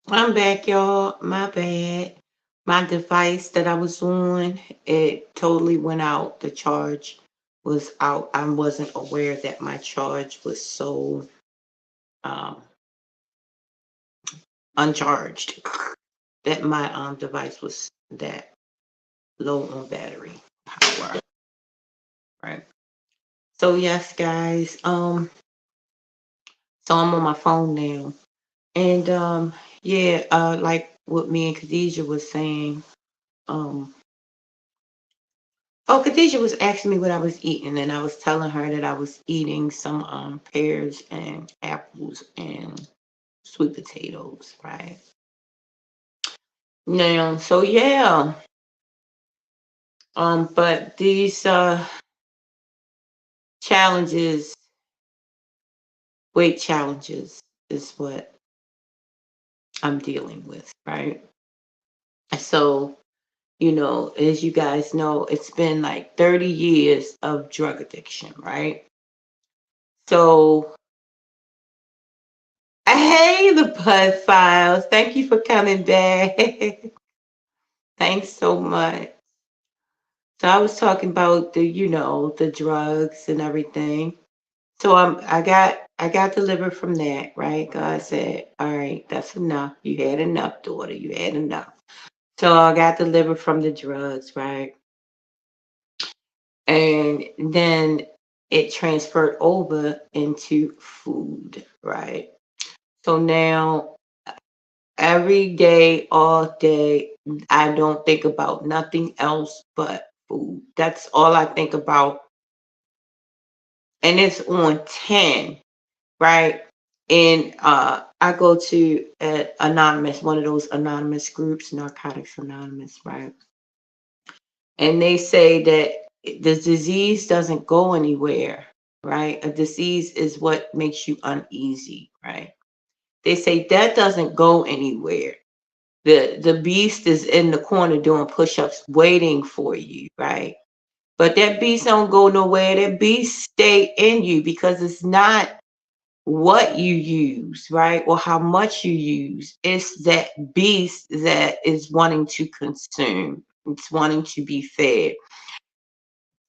I'm back, y'all. My bad. My device that I was on, it totally went out. The charge was out. I wasn't aware that my charge was so um, uncharged that my device was that low on battery power. Right. So yes, guys. So I'm on my phone now, and yeah. Like what me and Khadijah was saying. Um, Oh, Khadijah was asking me what I was eating, and I was telling her that I was eating some pears and apples and sweet potatoes, right? Now, so yeah, but these challenges, weight challenges, is what I'm dealing with, right? So, as you guys know, it's been like 30 years of drug addiction, right? So, hey, the Bud Files, thank you for coming back. Thanks so much. So I was talking about the drugs and everything. So I got delivered from that, right? God said, all right, that's enough. You had enough, daughter. You had enough. So I got delivered from the drugs, right? And then it transferred over into food, right? So now every day, all day, I don't think about nothing else but food. That's all I think about. And it's on 10, right? And I go to Anonymous, one of those anonymous groups, Narcotics Anonymous, right? And they say that the disease doesn't go anywhere, right? A disease is what makes you uneasy, right? They say that doesn't go anywhere. The beast is in the corner doing push-ups waiting for you, right? But that beast don't go nowhere. That beast stay in you because it's not what you use, right? Or how much you use. It's that beast that is wanting to consume. It's wanting to be fed.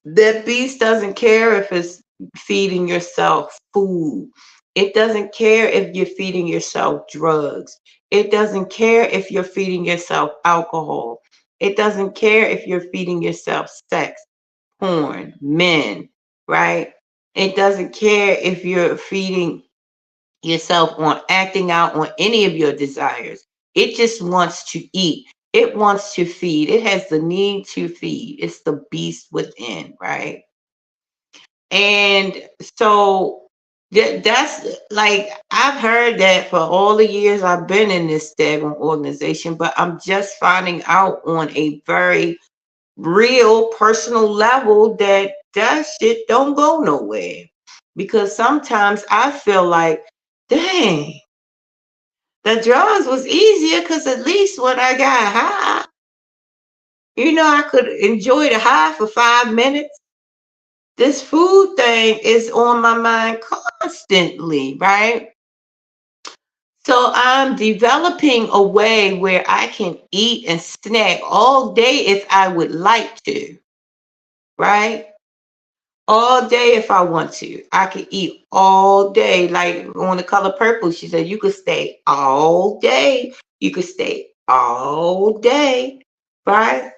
That beast doesn't care if it's feeding yourself food. It doesn't care if you're feeding yourself drugs. It doesn't care if you're feeding yourself alcohol. It doesn't care if you're feeding yourself sex, porn, men, right? It doesn't care if you're feeding yourself on acting out on any of your desires. It just wants to eat. It wants to feed. It has the need to feed. It's the beast within, right? And so that's like I've heard that for all the years I've been in this daggone organization, but I'm just finding out on a very real personal level that that shit don't go nowhere. Because sometimes I feel like, dang, the drugs was easier because at least when I got high, I could enjoy the high for 5 minutes. This food thing is on my mind constantly, right? So I'm developing a way where I can eat and snack all day if I would like to, right? All day if I want to. I could eat all day. Like on The Color Purple, she said, you could stay all day. You could stay all day, right?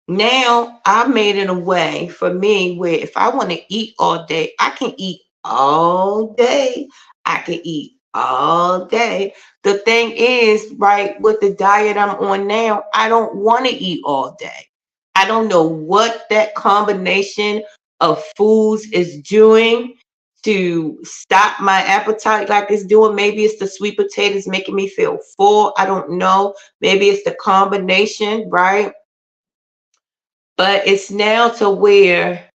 Now I made it a way for me where if I want to eat all day, I can eat all day. I can eat all day. The thing is, right, with the diet I'm on now, I don't want to eat all day. I don't know what that combination of foods is doing to stop my appetite like it's doing. Maybe it's the sweet potatoes making me feel full. I don't know. Maybe it's the combination, right? But it's now to where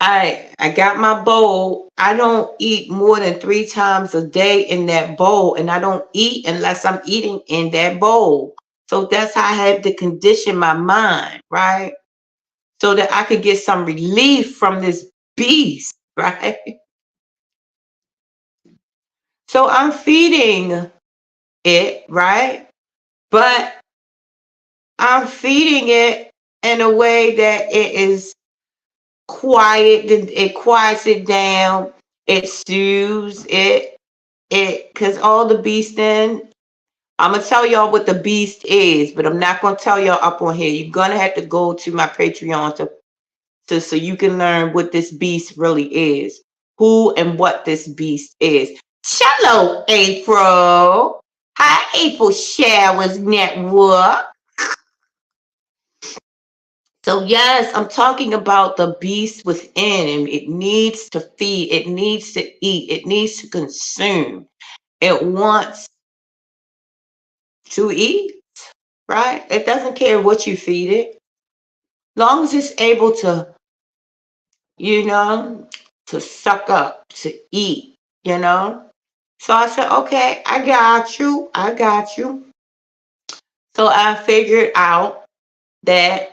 I got my bowl. I don't eat more than 3 times a day in that bowl, and I don't eat unless I'm eating in that bowl. So that's how I have to condition my mind, right? So that I could get some relief from this beast, right? So I'm feeding it, right? But I'm feeding it in a way that it is quiet. It quiets it down. It soothes it. Because all the beasting, I'm gonna tell y'all what the beast is, but I'm not gonna tell y'all up on here. You're gonna have to go to my Patreon to so you can learn what this beast really is, who and what this beast is. Hello, April. Hi, April Showers Network. So yes, I'm talking about the beast within, and it needs to feed, it needs to eat, it needs to consume. It wants to eat, right? It doesn't care what you feed it. Long as it's able to, you know, to suck up, to eat, you know. So I said, okay, I got you. I got you. So I figured out that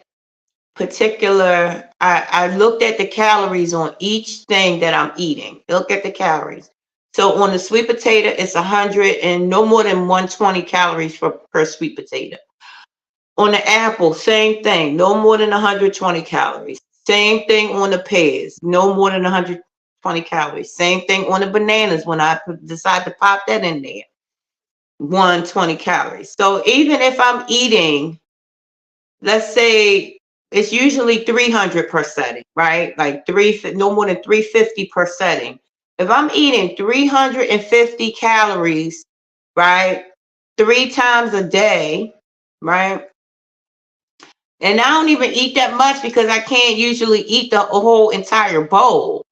I looked at the calories on each thing that I'm eating. Look at the calories. So on the sweet potato, it's 100 and no more than 120 calories per sweet potato. On the apple, same thing, no more than 120 calories. Same thing on the pears, no more than 120 calories. Same thing on the bananas when I decide to pop that in there, 120 calories. So even if I'm eating, let's say it's usually 300 per setting, right? Like no more than 350 per setting. If I'm eating 350 calories, right, 3 times a day, right? And I don't even eat that much because I can't usually eat the whole entire bowl,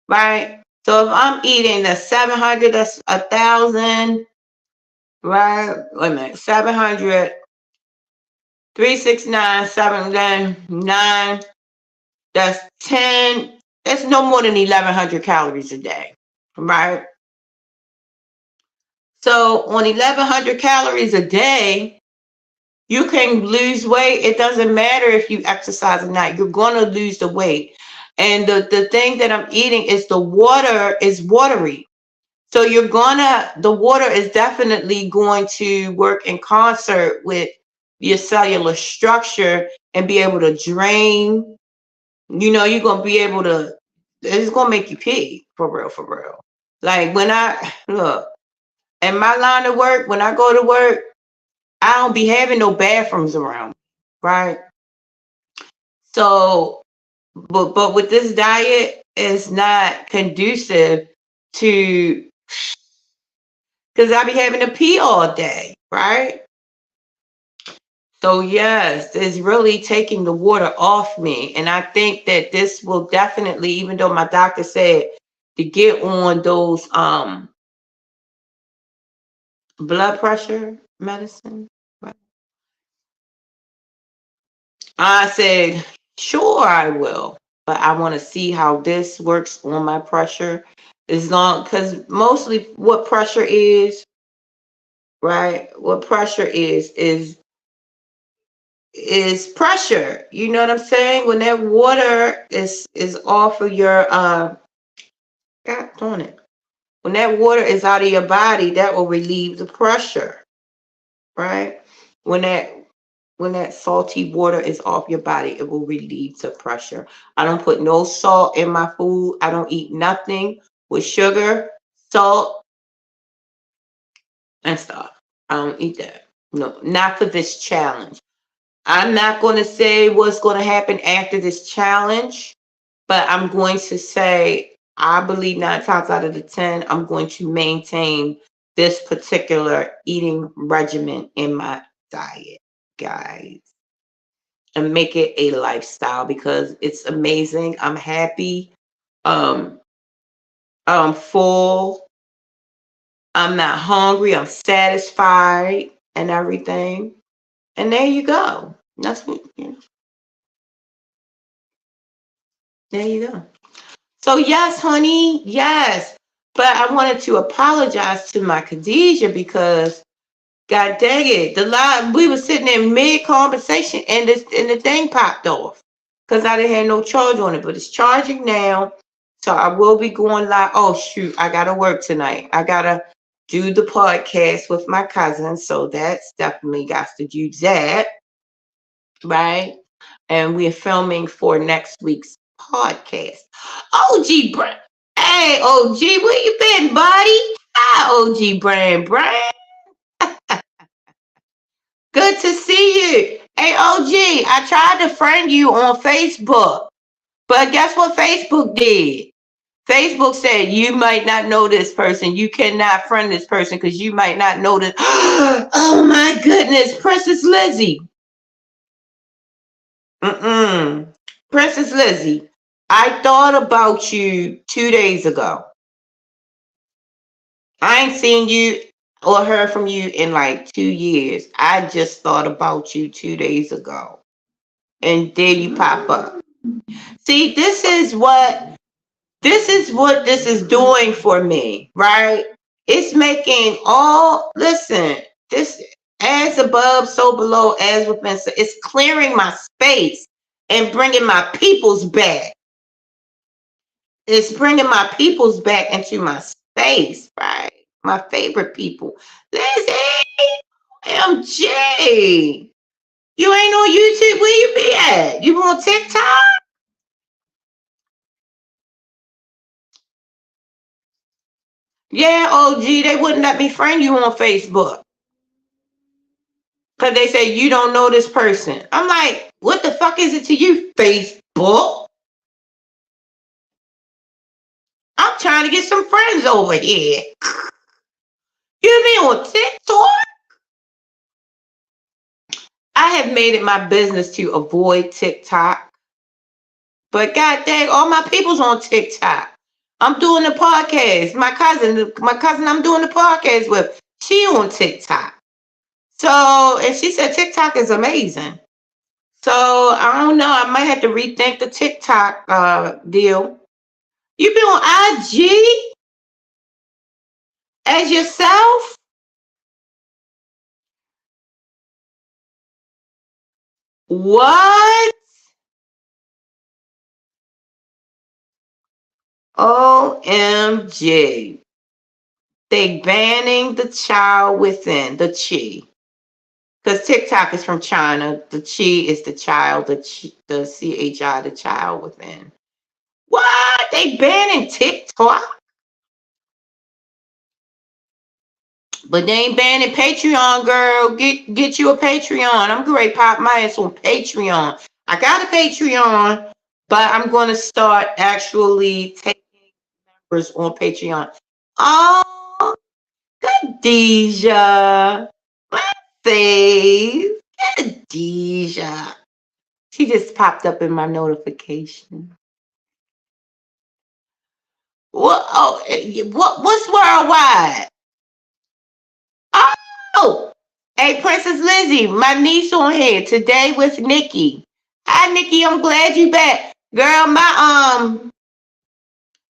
right? So if I'm eating the 700, that's 1,000, right? Wait a minute, 700, 369, 7, 9, that's 10. That's no more than 1,100 calories a day, right? So on 1,100 calories a day, you can lose weight. It doesn't matter if you exercise or not. You're going to lose the weight. And the thing that I'm eating is the water is watery. So the water is definitely going to work in concert with your cellular structure and be able to drain. You know, you're going to be able to, it's going to make you pee, for real, for real. Like when look, in my line of work, when I go to work, I don't be having no bathrooms around, right? So, but with this diet, it's not conducive to, because I be having to pee all day, right? So yes, it's really taking the water off me. And I think that this will definitely, even though my doctor said to get on those blood pressure medicine, right? I said, sure, I will, but I want to see how this works on my pressure. As long, because mostly what pressure is, right? What pressure is pressure. You know what I'm saying? When that water is off of your God darn it. When that water is out of your body, that will relieve the pressure, right? When that salty water is off your body, it will relieve the pressure. I don't put no salt in my food. I don't eat nothing with sugar, salt, and stuff. I don't eat that. No, not for this challenge. I'm not going to say what's going to happen after this challenge, but I'm going to say I believe 9 times out of the 10, I'm going to maintain this particular eating regimen in my diet, guys, and make it a lifestyle because it's amazing. I'm happy. Um, I'm full. I'm not hungry. I'm satisfied and everything. And there you go. That's what, you know, there you go. So yes, honey, yes. But I wanted to apologize to my Khadijah because God dang it, the line we were sitting in mid conversation and the thing popped off because I didn't have no charge on it, but it's charging now. So I will be going live. Oh shoot, I gotta work tonight. I gotta do the podcast with my cousin. So that's definitely got to do that, right? And we're filming for next week's podcast. OG Brand. Hey, OG, where you been, buddy? Hi, OG Brand. Good to see you. Hey, OG, I tried to friend you on Facebook, but guess what Facebook did? Facebook said you might not know this person. You cannot friend this person because you might not know this. Oh my goodness, Princess Lizzie. Mm-mm. Princess Lizzie, I thought about you 2 days ago. I ain't seen you or heard from you in like 2 years. I just thought about you 2 days ago. And there you pop up. See, this is what this is doing for me, right? It's making all, listen, this as above, so below, as within. So it's clearing my space and bringing my peoples back. It's bringing my peoples back into my space, right? My favorite people. Lizzie, MJ, you ain't on YouTube. Where you be at? You on TikTok? Yeah, OG, they wouldn't let me friend you on Facebook. Because they say you don't know this person. I'm like, what the fuck is it to you, Facebook? I'm trying to get some friends over here. You be on TikTok? I have made it my business to avoid TikTok. But god dang, all my people's on TikTok. I'm doing the podcast. My cousin I'm doing the podcast with, she on TikTok. So, and she said TikTok is amazing. So I don't know. I might have to rethink the TikTok deal. You been on IG as yourself? What? OMG. They banning the child within, the chi. Because TikTok is from China. The chi is the child, the CHI, the child within. What? They banning TikTok? But they ain't banning Patreon, girl. Get you a Patreon. I'm great pop my ass on Patreon. I got a Patreon, but I'm going to start actually taking members on Patreon. Oh, Khadijah. Let's see. Khadijah. She just popped up in my notification. What's worldwide? Oh, hey, Princess Lizzie, my niece on here today with Nikki. Hi, Nikki. I'm glad you back, girl.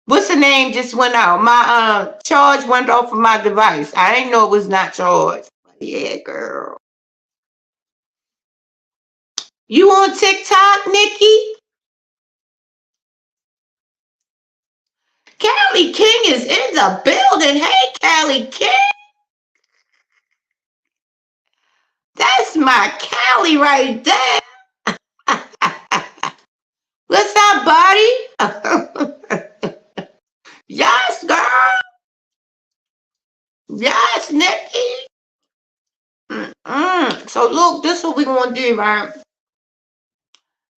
What's the name just went out? My charge went off of my device. I didn't know it was not charged. Yeah, girl. You on TikTok, Nikki? Callie King is in the building. Hey, Callie King. That's my Callie right there. What's up, buddy? Yes, girl. Yes, Nikki. So look, this is what we're gonna do, right?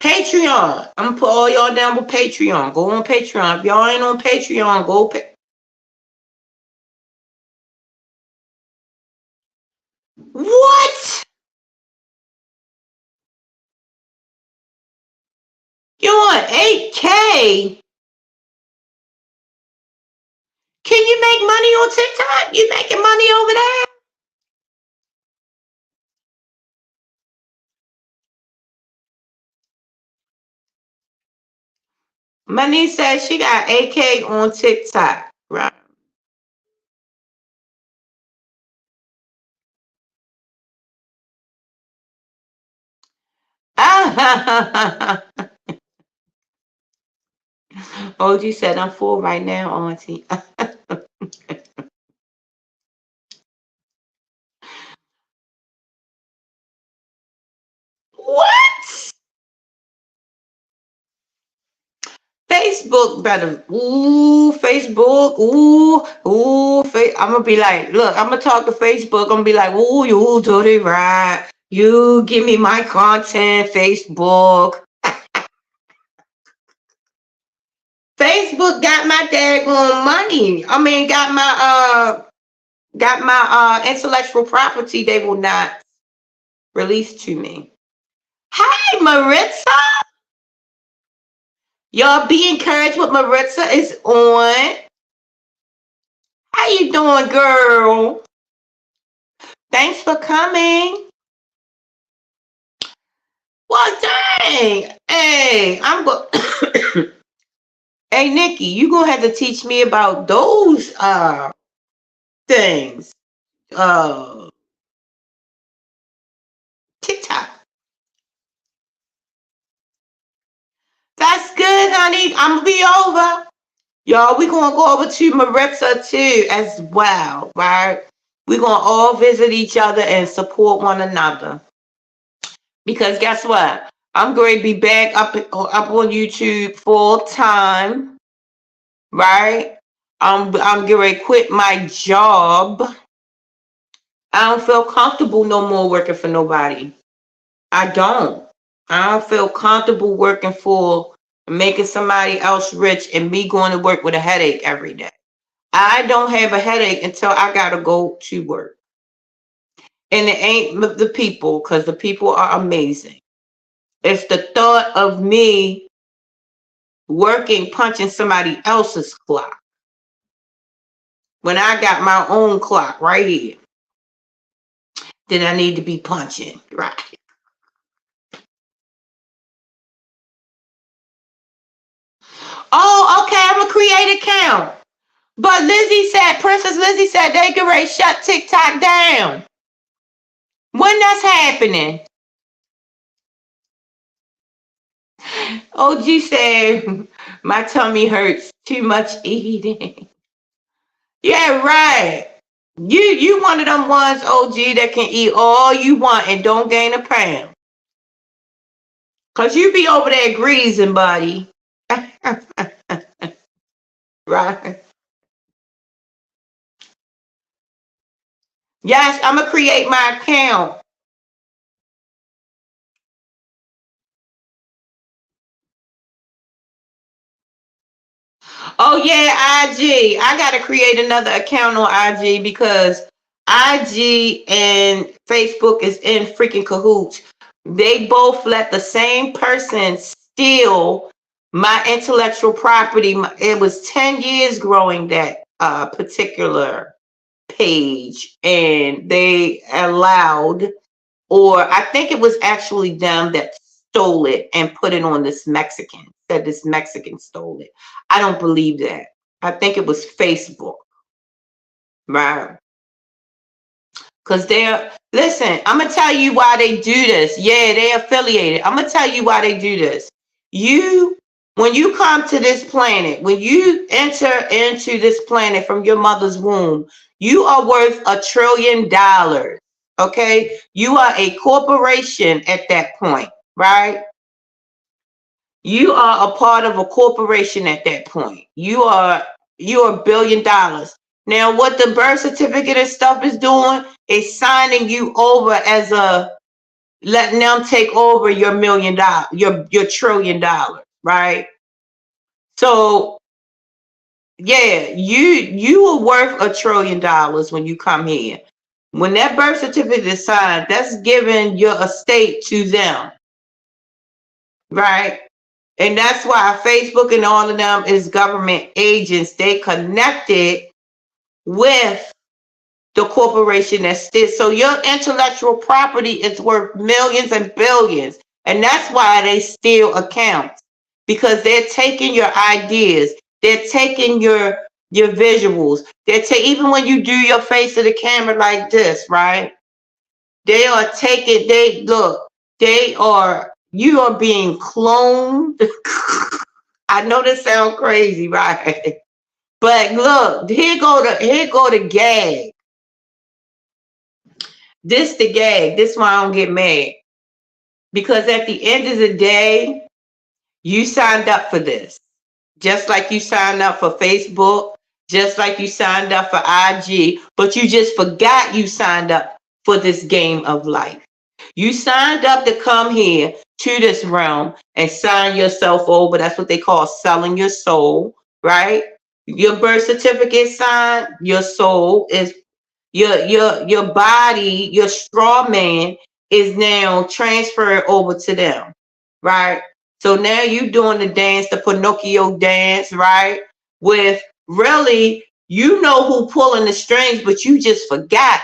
Patreon. I'm gonna put all y'all down with Patreon. Go on Patreon. If y'all ain't on Patreon, go. What? You want 8K? Can you make money on TikTok? You making money over there? My niece said she got 8K on TikTok, right? OG said I'm full right now, Auntie. Facebook better. Ooh, Facebook. I'm gonna be like, look, I'm gonna talk to Facebook. I'm gonna be like, ooh, you dirty right. You give me my content, Facebook. Facebook got my daggone money. I mean, got my intellectual property. They will not release to me. Hey, Maritza. Y'all be encouraged. What Maritza is on. How you doing, girl? Thanks for coming. Well, dang. Hey, I'm go. Hey, Nikki, you gonna have to teach me about those things. TikTok. That's good, honey. I'm gonna be over. Y'all, we're gonna go over to Maritza too as well, right? We're gonna all visit each other and support one another. Because guess what? I'm going to be back up on YouTube full time, right? I'm getting ready to quit my job. I don't feel comfortable no more working for nobody. I don't feel comfortable working for making somebody else rich and me going to work with a headache every day. I don't have a headache until I gotta go to work. And it ain't the people, because the people are amazing. It's the thought of me working, punching somebody else's clock when I got my own clock right here. Then I need to be punching, right? Oh, okay, I'm gonna create an account. But Princess Lizzie said they can ready shut TikTok down. When that's happening? OG said my tummy hurts, too much eating. Yeah, right. You one of them ones, OG, that can eat all you want and don't gain a pound. Cause you be over there greasing, buddy. Right. Yes, I'm gonna create my account. Oh yeah, IG. I gotta create another account on IG because IG and Facebook is in freaking cahoots. They both let the same person steal my intellectual property. It was 10 years growing that particular page, and they allowed, or I think it was actually them that stole it and put it on this Mexican. Said this Mexican stole it. I don't believe that. I think it was Facebook, right? Because listen, I'm going to tell you why they do this. Yeah, they affiliated. I'm going to tell you why they do this. When you come to this planet, when you enter into this planet from your mother's womb, you are worth $1 trillion. Okay? You are a corporation at that point, right? You are a part of a corporation at that point. You are $1 billion. Now, what the birth certificate and stuff is doing is signing you over as letting them take over your $1 million, your $1 trillion, right? So, yeah, you are worth $1 trillion when you come here. When that birth certificate is signed, that's giving your estate to them, right? And that's why Facebook and all of them is government agents. They connected with the corporation that's still. So your intellectual property is worth millions and billions. And that's why they steal accounts, because they're taking your ideas. They're taking your visuals. Even when you do your face to the camera like this, right? They are taking, you are being cloned. I know this sounds crazy, right? But look, here go the gag. This the gag. This why I don't get mad. Because at the end of the day, you signed up for this. just like you signed up for Facebook, just like you signed up for IG, but you just forgot you signed up for this game of life. You signed up to come here to this realm and sign yourself over. That's what they call selling your soul, right? Your birth certificate signed, your soul is your body, your straw man is now transferred over to them, right? So now you doing the dance, the Pinocchio dance, right? With really, you know who pulling the strings, but you just forgot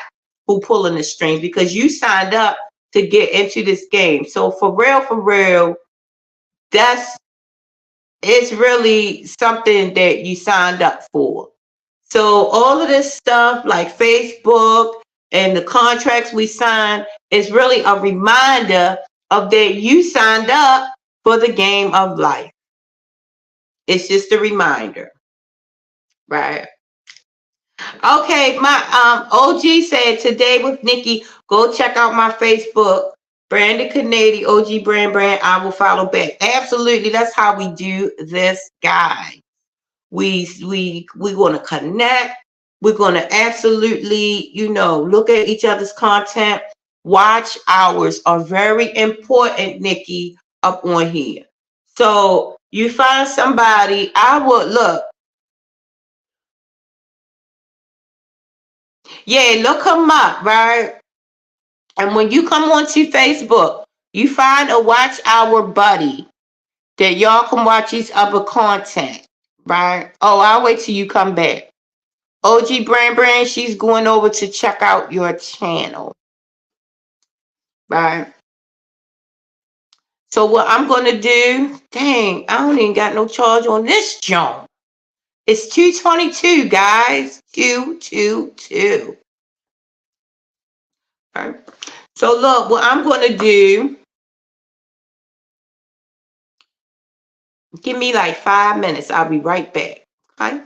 who pulling the strings because you signed up to get into this game. So for real, that's it's really something that you signed up for. So all of this stuff like Facebook and the contracts we sign is really a reminder of that you signed up for the game of life. It's just a reminder, right? Okay, my OG said today with Nikki, go check out my Facebook, Brandon Canady, OG Brand. I will follow back. Absolutely, that's how we do this, guy. We want to connect. We're going to absolutely, look at each other's content. Watch hours are very important, Nikki, up on here. So you find somebody, I would look. Yeah, look them up, right? And when you come onto Facebook, you find a watch hour buddy that y'all can watch each other content, right? Oh, I'll wait till you come back. OG Brand, she's going over to check out your channel, right? So what I'm going to do, dang, I don't even got no charge on this joint. It's 222, guys, 222. Right? So look, what I'm going to do, give me like 5 minutes. I'll be right back, okay?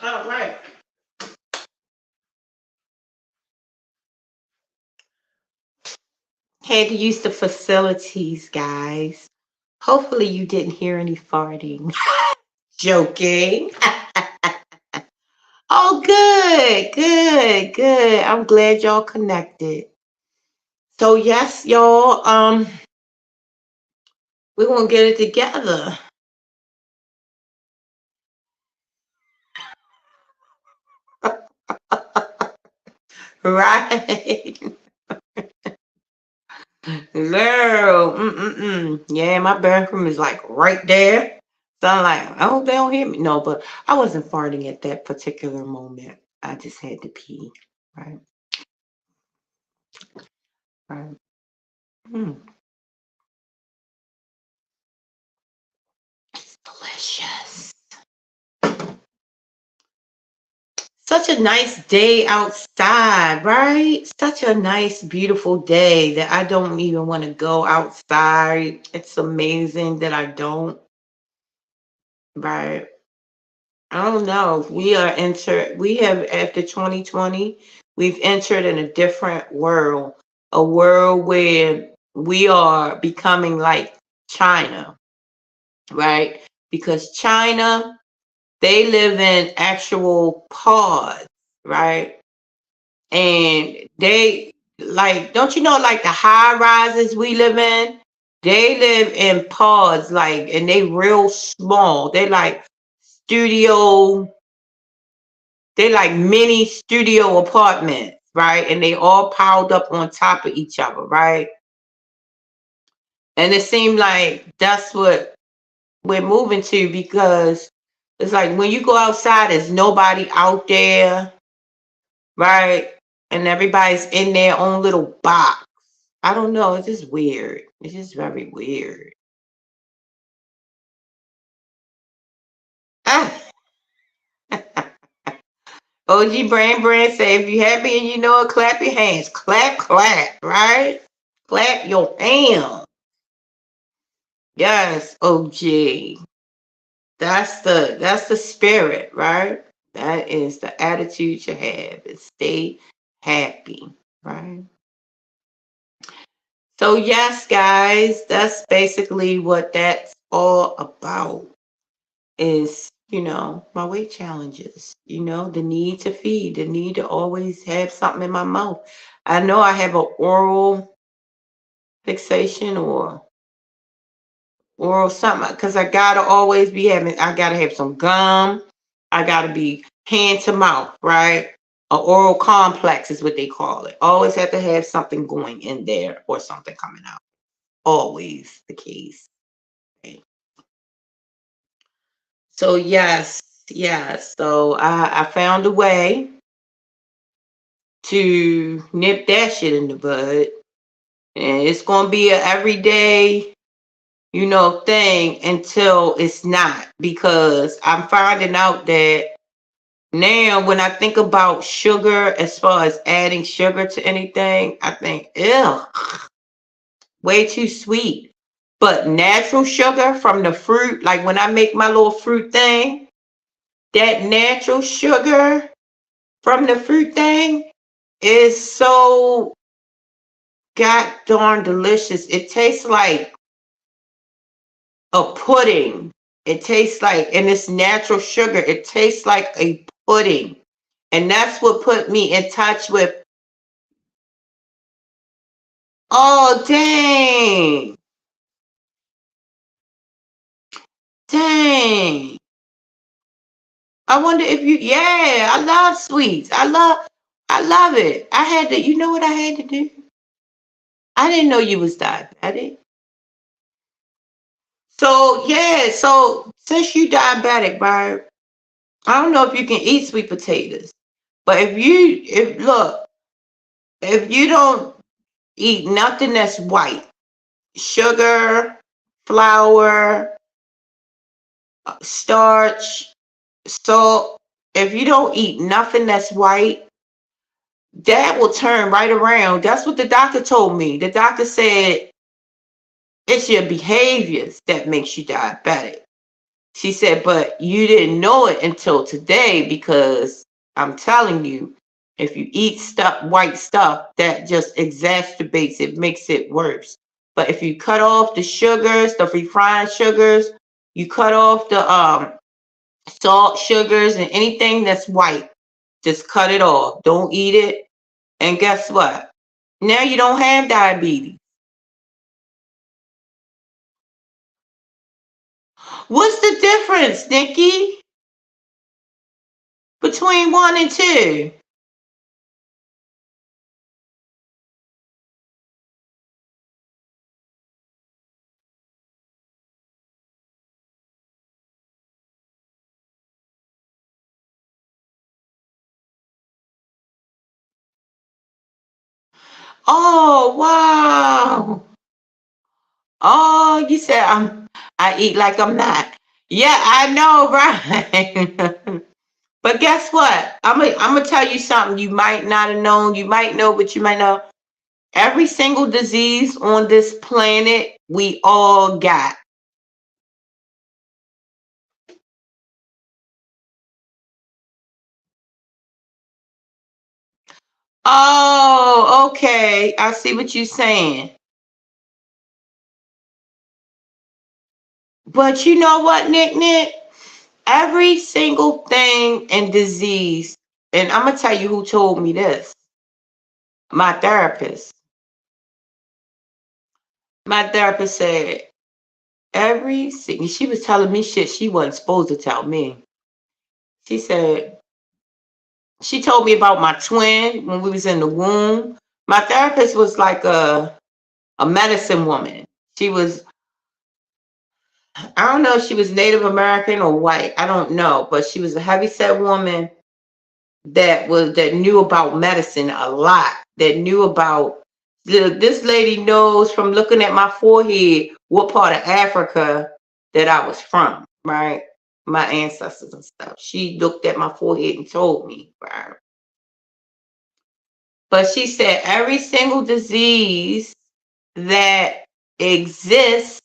All right. Had to use the facilities, guys. Hopefully you didn't hear any farting. Joking. Oh, good, good, good. I'm glad y'all connected. So yes, y'all, we're gonna get it together. Right. Girl. Mm-mm-mm. Yeah, my bathroom is like right there. So I'm like, I hope they don't hear me. No, but I wasn't farting at that particular moment. I just had to pee. Right. Right. Mm. It's delicious. Such a nice day outside, right? Such a nice, beautiful day that I don't even want to go outside. It's amazing that I don't, right? I don't know. We have, after 2020, we've entered in a different world, a world where we are becoming like China, right? Because China, they live in actual pods, right? And they, like, don't you know, like the high rises we live in, they live in pods, like, and they real small. Studio, they like mini studio apartments, right? And they all piled up on top of each other, right? And it seemed like that's what we're moving to, because it's like when you go outside, there's nobody out there, right? And everybody's in their own little box. I don't know. It's just weird. It's just very weird. OG Brand say, if you happy and you know it, clap your hands. Clap, clap, right? Clap your hands. Yes, OG. That's the spirit, right? That is the attitude you have. Is stay happy, right? So yes, guys, that's basically what that's all about. Is, my weight challenges, the need to feed, the need to always have something in my mouth. I know I have an oral fixation or something, because I gotta always be having, I gotta have some gum, I gotta be hand to mouth, right? A oral complex is what they call it. Always have to have something going in there or something coming out. Always the case. Okay. So yes, yes. So I found a way to nip that shit in the bud. And it's gonna be a everyday, thing until it's not. Because I'm finding out that now when I think about sugar, as far as adding sugar to anything, I think, ew, way too sweet. But natural sugar from the fruit, like when I make my little fruit thing, that natural sugar from the fruit thing is so god darn delicious. It tastes like a pudding. It tastes like, and it's natural sugar. It tastes like a pudding. And that's what put me in touch with, oh, dang, dang. I wonder if yeah, I love sweets. I love it. I had to, you know what I had to do? I didn't know you was diabetic. So, yeah, so since you diabetic, right? I don't know if you can eat sweet potatoes, but if you don't eat nothing that's white, sugar, flour, starch, salt, if you don't eat nothing that's white, that will turn right around. That's what the doctor told me. The doctor said it's your behaviors that makes you diabetic. She said, but you didn't know it until today because I'm telling you, if you eat stuff, white stuff, that just exacerbates it, makes it worse. But if you cut off the sugars, the refined sugars, you cut off the salt, sugars, and anything that's white, just cut it off. Don't eat it. And guess what? Now you don't have diabetes. What's the difference, Nikki, between 1 and 2? Oh, wow. Oh, you said I eat like I'm not. Yeah, I know, right? But guess what? I'm gonna tell you something you might not have known. You might know, but you might know. Every single disease on this planet, we all got. Oh, okay. I see what you're saying. But you know what, Nick? Every single thing and disease, and I'm gonna tell you who told me this. My therapist. My therapist said she was telling me shit she wasn't supposed to tell me. She said she told me about my twin when we was in the womb. My therapist was like a medicine woman. She was, I don't know if she was Native American or white. I don't know, but she was a heavyset woman that knew about medicine a lot. That knew about this lady knows from looking at my forehead what part of Africa that I was from, right? My ancestors and stuff. She looked at my forehead and told me, right? But she said every single disease that exists,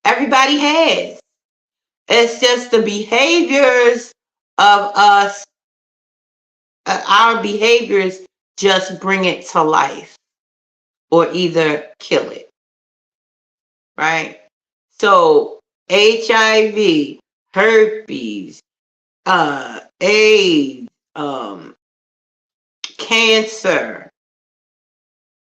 everybody has. It's just the behaviors of us, our behaviors just bring it to life or either kill it, right? So HIV, herpes, AIDS, cancer,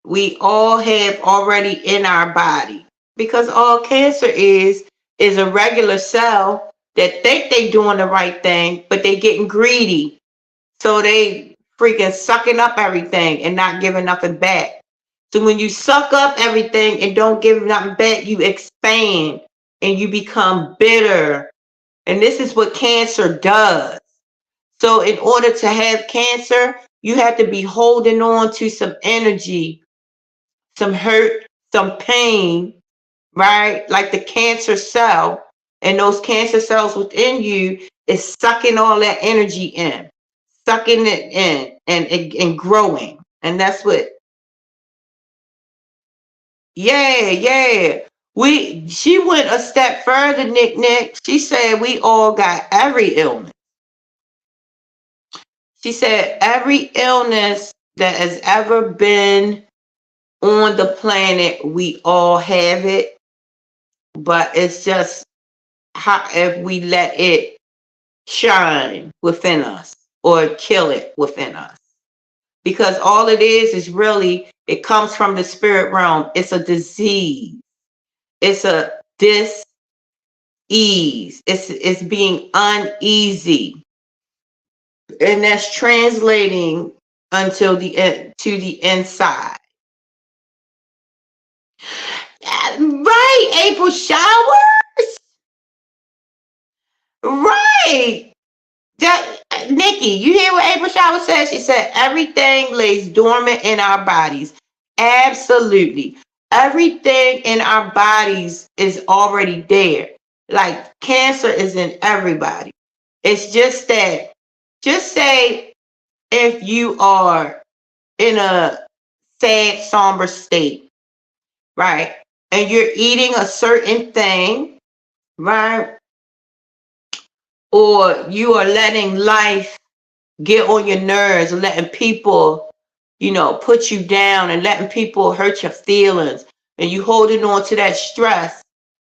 we all have already in our body, because all cancer is a regular cell that think they doing the right thing, but they getting greedy, so they freaking sucking up everything and not giving nothing back. So when you suck up everything and don't give nothing back, you expand and you become bitter. And this is what cancer does. So in order to have cancer, you have to be holding on to some energy, some hurt, some pain, right? Like the cancer cell, and those cancer cells within you is sucking all that energy in, sucking it in and growing. And that's what, yeah. She went a step further, Nick. She said we all got every illness. She said every illness that has ever been on the planet, we all have it, but it's just how if we let it shine within us or kill it within us. Because all it is really, it comes from the spirit realm. It's a disease. It's a dis-ease. It's being uneasy. And that's translating until the end to the inside. Right, April showers. Right. Nikki, you hear what April Shower said? She said everything lays dormant in our bodies. Absolutely. Everything in our bodies is already there. Like cancer is in everybody. It's just that, just say if you are in a sad, somber state, right? And you're eating a certain thing, right? Or you are letting life get on your nerves, letting people, put you down and letting people hurt your feelings, and you holding on to that stress,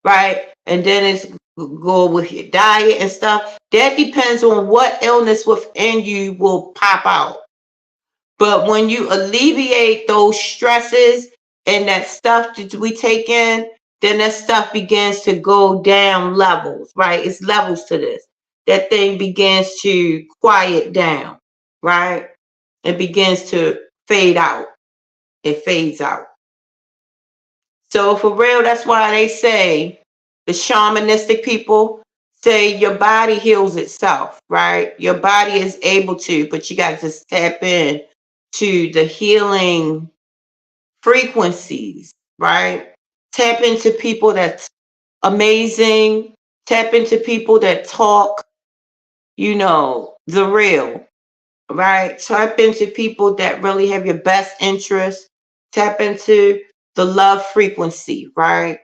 right? And then it's go with your diet and stuff. That depends on what illness within you will pop out. But when you alleviate those stresses and that stuff that we take in, then that stuff begins to go down levels, right? It's levels to this. That thing begins to quiet down, right? It begins to fade out. It fades out. So for real, that's why they say, the shamanistic people say, your body heals itself, right? Your body is able to, but you got to just tap in to the healing frequencies, right? Tap into people that's amazing. Tap into people that talk, the real, right? Tap into people that really have your best interest. Tap into the love frequency, right?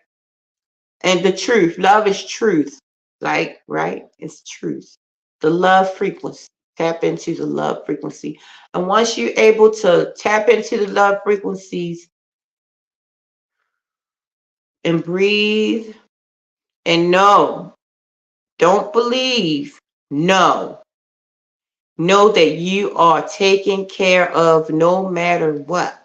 And the truth. Love is truth. Like, right? It's truth. The love frequency. Tap into the love frequency. And once you're able to tap into the love frequencies and breathe and know, don't believe, know. Know that you are taken care of no matter what.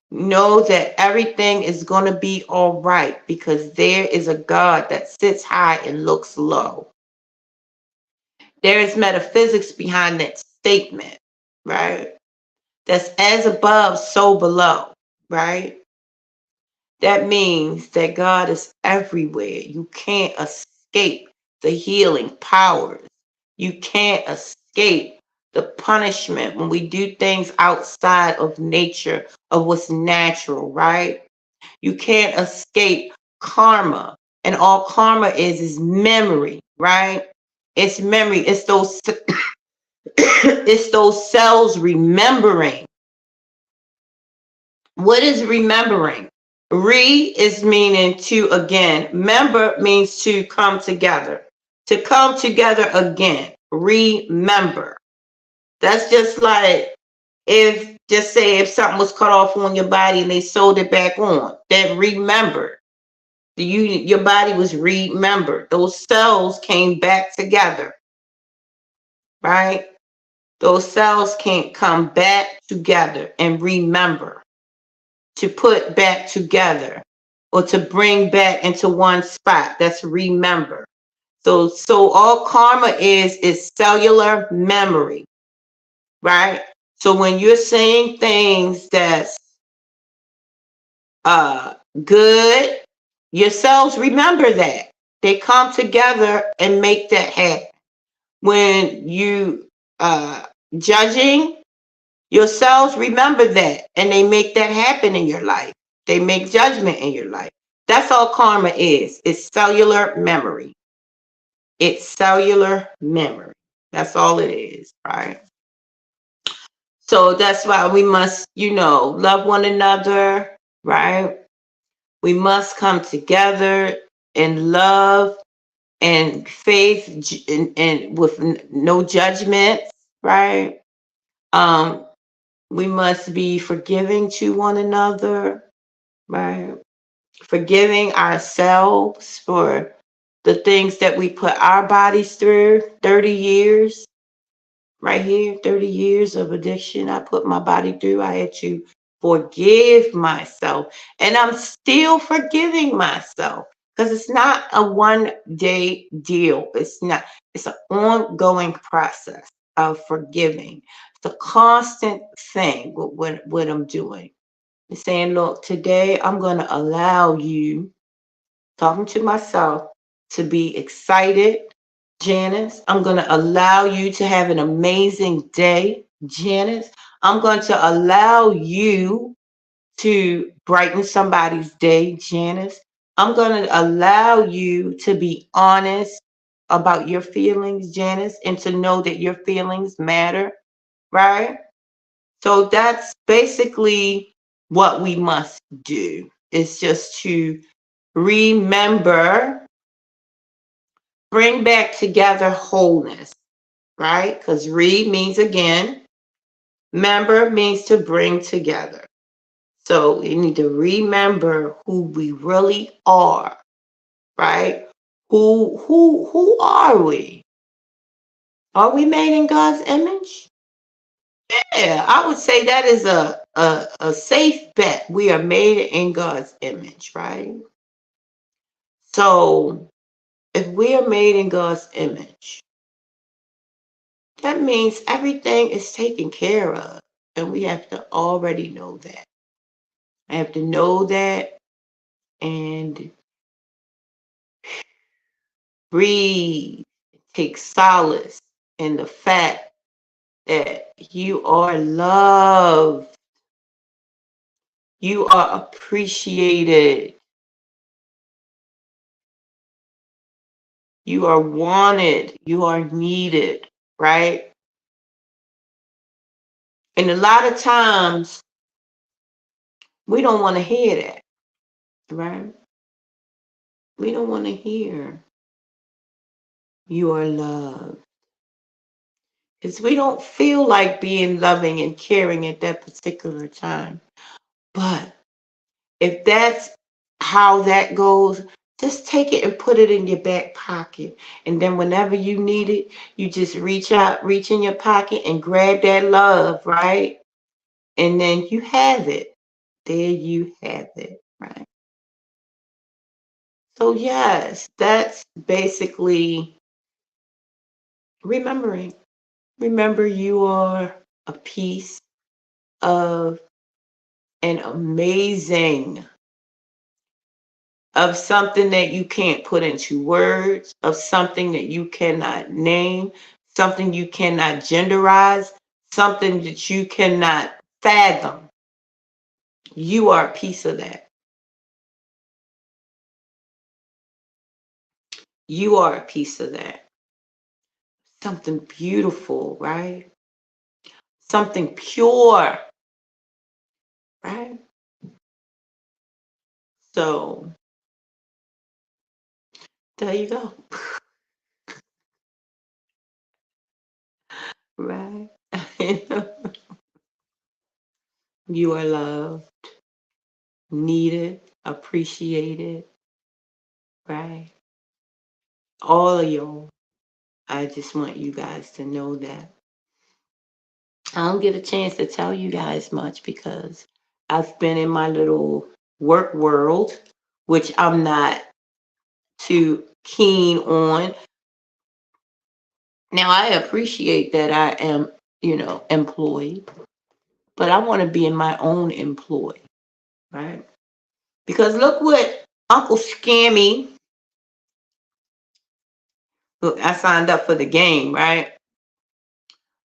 Know that everything is going to be all right, because there is a God that sits high and looks low. There is metaphysics behind that statement, right? That's as above, so below, right? That means that God is everywhere. You can't escape the healing powers. You can't escape the punishment when we do things outside of nature, of what's natural, right? You can't escape karma. And all karma is memory, right? It's memory. It's those it's those cells remembering. What is remembering? Re is meaning to again. Member means to come together. To come together again. Remember. That's just like, just say if something was cut off on your body and they sewed it back on. That remember. Your body was remembered. Those cells came back together. Right? Those cells can't come back together and remember. To put back together or to bring back into one spot. That's remember. So all karma is cellular memory, right? So when you're saying things that's good, your cells remember that. They come together and make that happen. When you judging, your cells remember that and they make that happen in your life. They make judgment in your life. That's all karma is. It's cellular memory. It's cellular memory. That's all it is, right? So that's why we must, love one another, right? We must come together in love and faith and with no judgments, right? We must be forgiving to one another, right? Forgiving ourselves for the things that we put our bodies through. 30 years, right here, 30 years of addiction I put my body through. I had to forgive myself. And I'm still forgiving myself because it's not a one-day deal. It's not. It's an ongoing process of forgiving. It's a constant thing with what I'm doing. I'm saying, look, today I'm going to allow you, talking to myself, to be excited, Janice. I'm going to allow you to have an amazing day, Janice. I'm going to allow you to brighten somebody's day, Janice. I'm going to allow you to be honest about your feelings, Janice, and to know that your feelings matter, right? So that's basically what we must do. Is just to remember, bring back together wholeness, right? Because re means again, member means to bring together. So we need to remember who we really are, right? Who are we? Are we made in God's image? Yeah, I would say that is a safe bet. We are made in God's image, right? So if we are made in God's image, that means everything is taken care of. And we have to already know that. I have to know that and breathe, take solace in the fact that you are loved, you are appreciated, you are wanted, you are needed, right? And a lot of times we don't want to hear that, right? We don't want to hear you are loved. Because we don't feel like being loving and caring at that particular time. But if that's how that goes, just take it and put it in your back pocket. And then whenever you need it, you just reach out, reach in your pocket and grab that love, right? And then you have it. There you have it, right? So, yes, that's basically remembering. Remember, you are a piece of an amazing, of something that you can't put into words, of something that you cannot name, something you cannot genderize, something that you cannot fathom. You are a piece of that. You are a piece of that. Something beautiful, right? Something pure, right? So there you go. Right? You are loved, needed, appreciated, right? All of you. I just want you guys to know that. I don't get a chance to tell you guys much because I've been in my little work world, which I'm not too keen on. Now, I appreciate that I am, employed, but I want to be in my own employ, right? Because look what Uncle Scammy, look, I signed up for the game, right?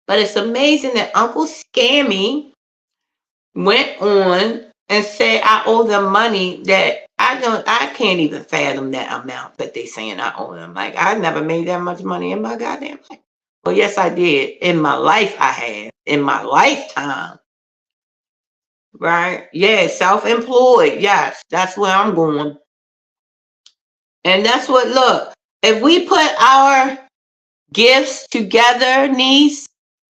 But it's amazing that Uncle Scammy went on and said I owe them money that I can't even fathom that amount that they saying I owe them. Like I never made that much money in my goddamn life. Well, yes, I did. In my life I had. In my lifetime. Right? Yeah, self-employed. Yes, that's where I'm going. And that's what look, if we put our gifts together, niece,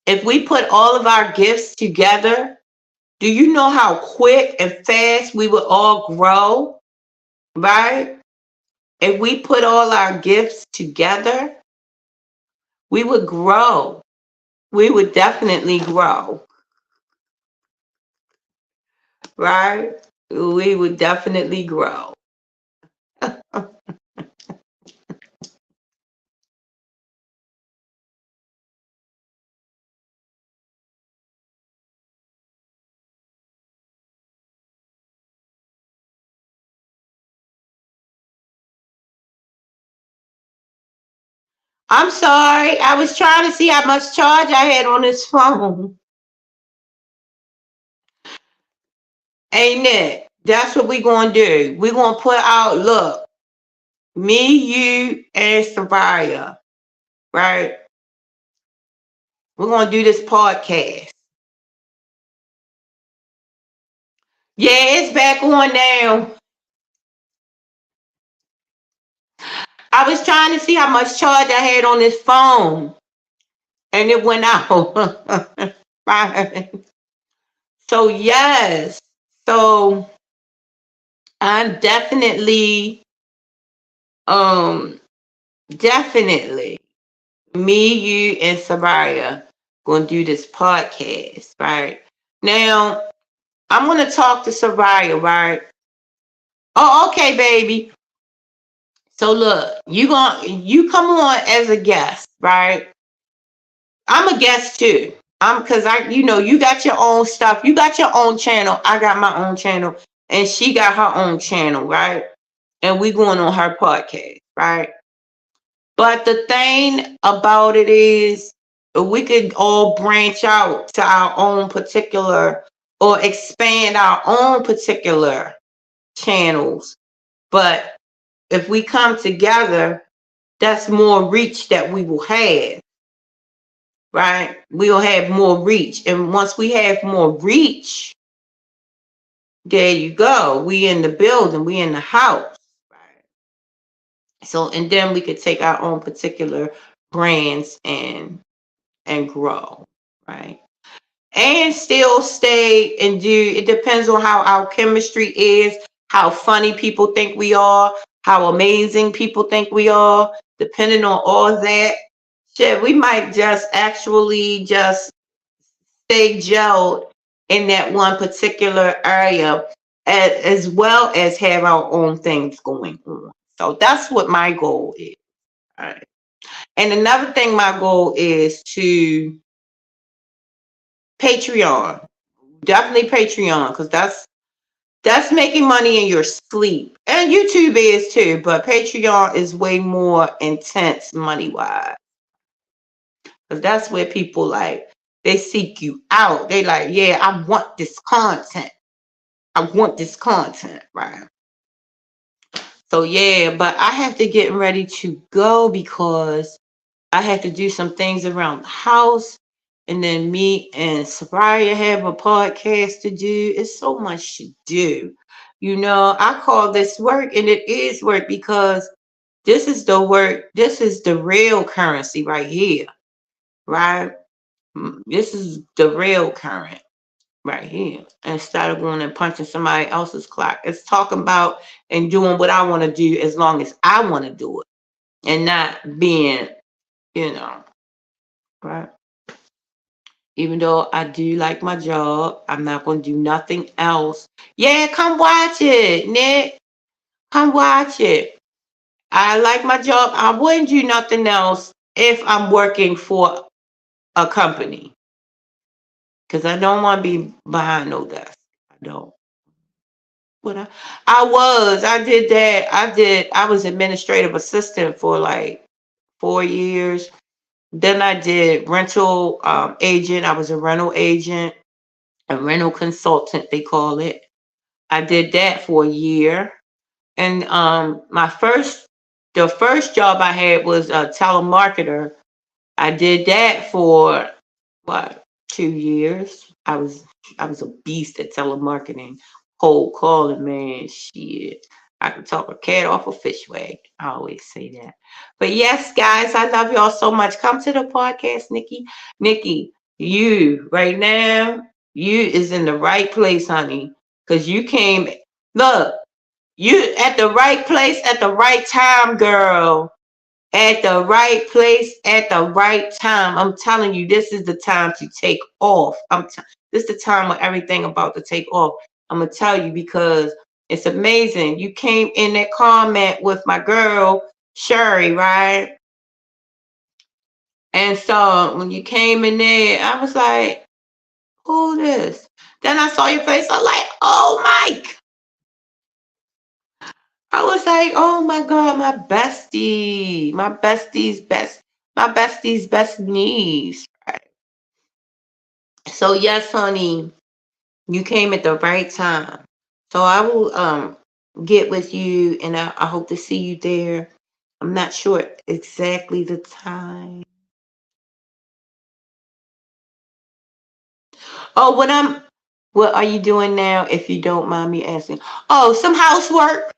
if we put all of our gifts together, do you know how quick and fast we would all grow? Right? If we put all our gifts together, we would grow. We would definitely grow. Right? We would definitely grow. I'm sorry. I was trying to see how much charge I had on this phone. Ain't it? That's what we're going to do. We're going to put out, look, me, you, and Soraya, right? We're going to do this podcast. Yeah, it's back on now. I was trying to see how much charge I had on this phone, and it went out. Right. So yes. So I'm um, definitely, me, you, and Sabaya gonna do this podcast, right? Now, I'm gonna talk to Soraya, right? Oh, okay, baby. So look, you come on as a guest, right? I'm a guest too. I'm cause you got your own stuff. You got your own channel. I got my own channel. And she got her own channel, right? And we going on her podcast, right? But the thing about it is we could all branch out to our own particular or expand our own particular channels. But if we come together, that's more reach that we will have, right? We'll have more reach. And once we have more reach, there you go. We in the building, we in the house. Right. So, and then we could take our own particular brands and grow, right? And still stay and do, it depends on how our chemistry is, how funny people think we are, how amazing people think we are, depending on all that. Shit, we might just actually just stay gelled in that one particular area, as well as have our own things going on. So that's what my goal is. All right. And another thing, my goal is to Patreon. Definitely Patreon, because that's making money in your sleep. And YouTube is too, but Patreon is way more intense money wise. Because that's where people like, they seek you out. They like, yeah, I want this content. I want this content, right? So yeah, but I have to get ready to go because I have to do some things around the house. And then me and Soraya have a podcast to do. It's so much to do. I call this work, and it is work because this is the work. This is the real currency right here, right? This is the real current right here. Instead of going and punching somebody else's clock, it's talking about and doing what I want to do as long as I want to do it, and not being, you know, right? Even though I do like my job, I'm not going to do nothing else. Yeah, come watch it, Nick. Come watch it. I like my job. I wouldn't do nothing else if I'm working for a company because I don't want to be behind no desk. I don't. What I did that. I was administrative assistant for like 4 years. Then I did rental agent. I was a rental agent, a rental consultant, they call it. I did that for a year. And the first job I had was a telemarketer. I did that for what, 2 years. I was a beast at telemarketing, cold calling, man. Shit. I could talk a cat off a fish wag. I always say that. But yes, guys, I love y'all so much. Come to the podcast, Nikki. Nikki, you right now, you is in the right place, honey. Cause you came, look, you at the right place at the right time, girl. At the right place at the right time. I'm telling you, this is the time to take off. This is the time when everything about to take off. I'm gonna tell you because it's amazing. You came in that comment with my girl Sherry, right? And so when you came in there, I was like, "Who this?" Then I saw your face. I'm like, "Oh, Mike." I was like, "Oh my God, my bestie, my bestie's best niece." Right? So yes, honey, you came at the right time. So I will get with you, and I hope to see you there. I'm not sure exactly the time. Oh, what are you doing now, if you don't mind me asking? Oh, some housework.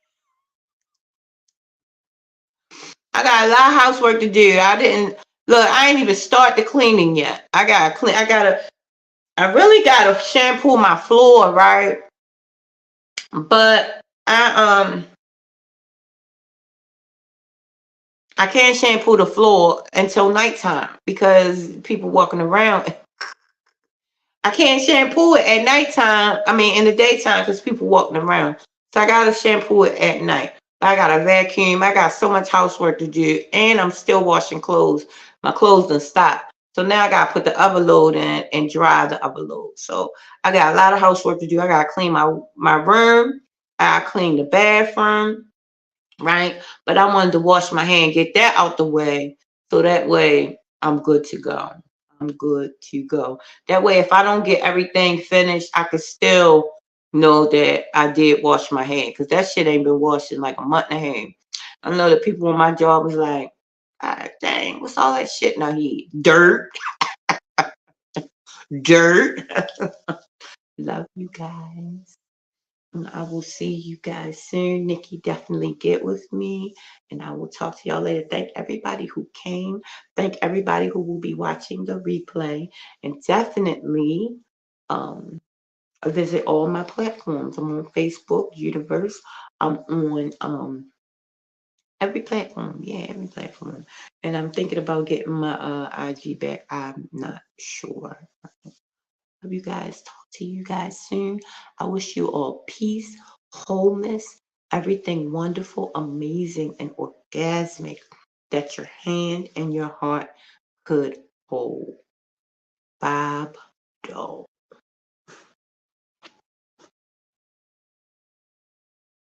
I got a lot of housework to do. I didn't look. I ain't even start the cleaning yet. I gotta clean. I really gotta shampoo my floor, right? But I can't shampoo the floor until nighttime because people walking around. I can't shampoo it at nighttime. I mean, in the daytime because people walking around. So I gotta shampoo it at night. I gotta vacuum. I got so much housework to do, and I'm still washing clothes. My clothes done stopped. So now I gotta put the other load in and dry the other load. So I got a lot of housework to do. I gotta clean my room. I clean the bathroom, right? But I wanted to wash my hand, get that out the way, so that way I'm good to go. I'm good to go. That way, if I don't get everything finished, I could still know that I did wash my hand because that shit ain't been washed in like a month and a half. I know the people on my job was like, "God dang, what's all that shit now? He dirt, dirt." Love you guys. And I will see you guys soon. Nikki, definitely get with me. And I will talk to y'all later. Thank everybody who came. Thank everybody who will be watching the replay. And definitely visit all my platforms. I'm on Facebook, Universe. I'm on every platform. Yeah, every platform. And I'm thinking about getting my IG back. I'm not sure. Love you guys. Talk to you guys soon. I wish you all peace, wholeness, everything wonderful, amazing, and orgasmic that your hand and your heart could hold. Bob Dole.